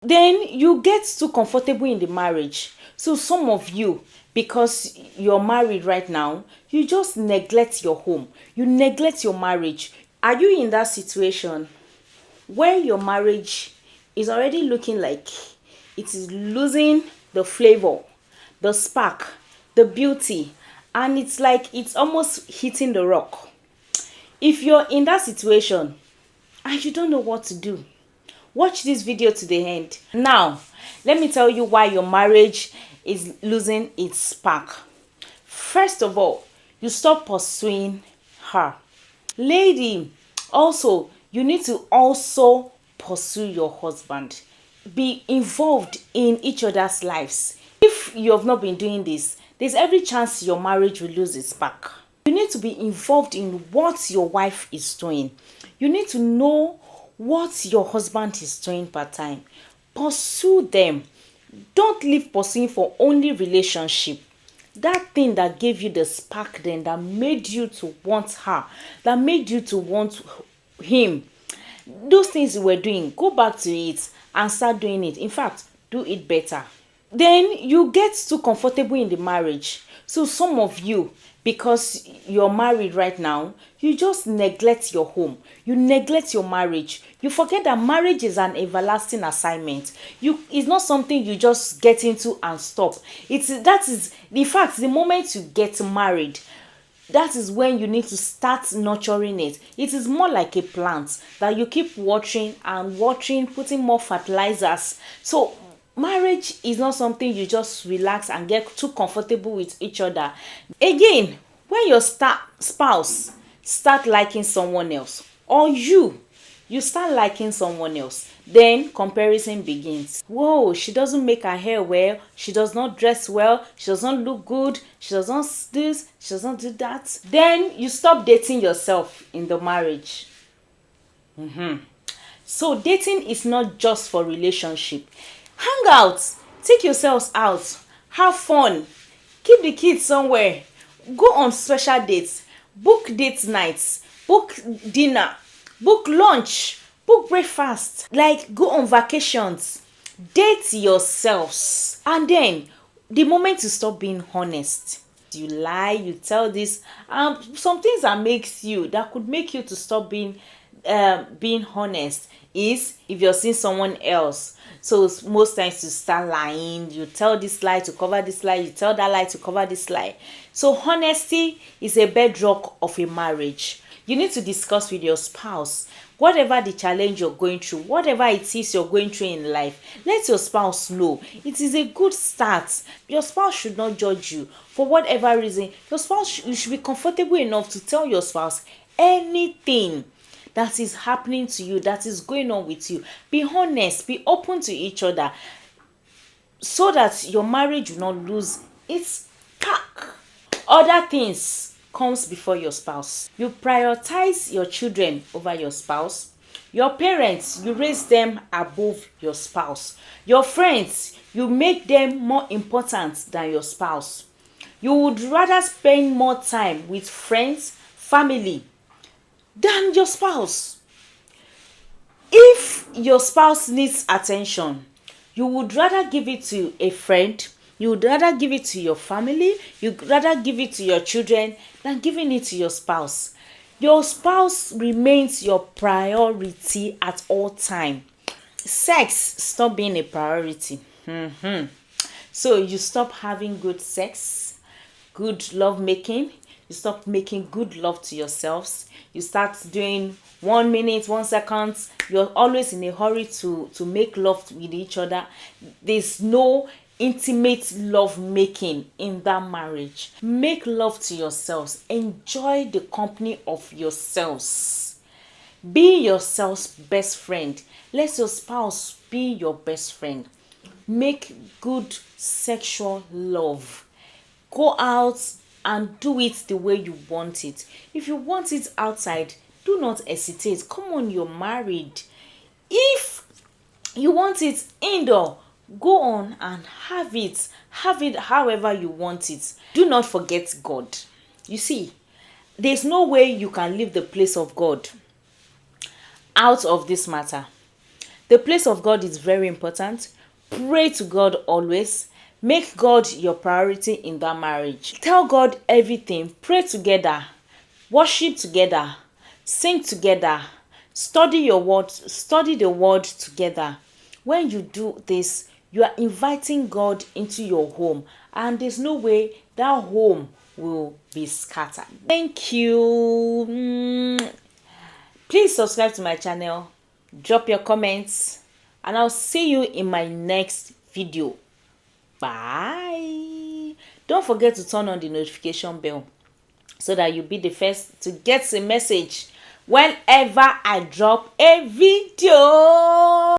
then you get too comfortable in the marriage. So some of you, because you're married right now, you just neglect your home, you neglect your marriage. Are you in that situation where your marriage is already looking like it is losing the flavor, the spark, the beauty, and it's like it's almost hitting the rock? If you're in that situation and you don't know what to do, watch this video to the end. Now, let me tell you why your marriage is losing its spark. First of all, you stop pursuing her. Lady, also, you need to also pursue your husband. Be involved in each other's lives. If you have not been doing this, there's every chance your marriage will lose its spark. You need to be involved in what your wife is doing. You need to know what your husband is doing part time. Pursue them. Don't leave pursuing for only relationship. That thing that gave you the spark then, that made you to want her, that made you to want him, those things you were doing, go back to it and start doing it. In fact, do it better. Then you get too comfortable in the marriage. So some of you, because you're married right now, you just neglect your home, you neglect your marriage. You forget that marriage is an everlasting assignment. It's not something you just get into and stop. That is in fact, the moment you get married, that is when you need to start nurturing it. It is more like a plant that you keep watering and watering, putting more fertilizers. So marriage is not something you just relax and get too comfortable with each other. Again, when your spouse start liking someone else, or you start liking someone else, then comparison begins. Whoa, she doesn't make her hair well, she does not dress well, she does not look good, she does not do this, she does not do that. Then you stop dating yourself in the marriage. So dating is not just for relationship. Hang out, take yourselves out, have fun, keep the kids somewhere, go on special dates, book date nights, book dinner, book lunch, book breakfast, like go on vacations, date yourselves. And then the moment you stop being honest, you lie, you tell this, some things that could make you to stop being honest is if you're seeing someone else. So most times you start lying, you tell this lie to cover this lie, you tell that lie to cover this lie. So honesty is a bedrock of a marriage. You need to discuss with your spouse whatever the challenge you're going through, whatever it is you're going through in life. Let your spouse know. It is a good start. Your spouse should not judge you for whatever reason. You should be comfortable enough to tell your spouse anything that is happening to you, that is going on with you. Be honest, be open to each other, so that your marriage will not lose its spark. Other things comes before your spouse. You prioritize your children over your spouse. Your parents, you raise them above your spouse. Your friends, you make them more important than your spouse. You would rather spend more time with friends, family, than your spouse. If your spouse needs attention, you would rather give it to a friend, you would rather give it to your family, you'd rather give it to your children than giving it to your spouse. Your spouse remains your priority at all time. Sex stop being a priority. So you stop having good sex, good love making. You stop making good love to yourselves. You start doing 1 minute, 1 second. You're always in a hurry to make love with each other. There's no intimate love making in that marriage. Make love to yourselves. Enjoy the company of yourselves. Be yourself's best friend. Let your spouse be your best friend. Make good sexual love. Go out and do it the way you want it. If you want it outside, do not hesitate. Come on, you're married. If you want it indoor, go on and have it however you want it. Do not forget God. You see, there's no way you can leave the place of God out of this matter. The place of God is very important. Pray to God always. Make God your priority in that marriage. Tell God everything. Pray together. Worship together. Sing together. Study your word. Study the word together. When you do this, you are inviting God into your home, and there's no way that home will be scattered. Thank you. Please subscribe to my channel, drop your comments, and I'll see you in my next video. Bye. Don't forget to turn on the notification bell so that you'll be the first to get a message whenever I drop a video.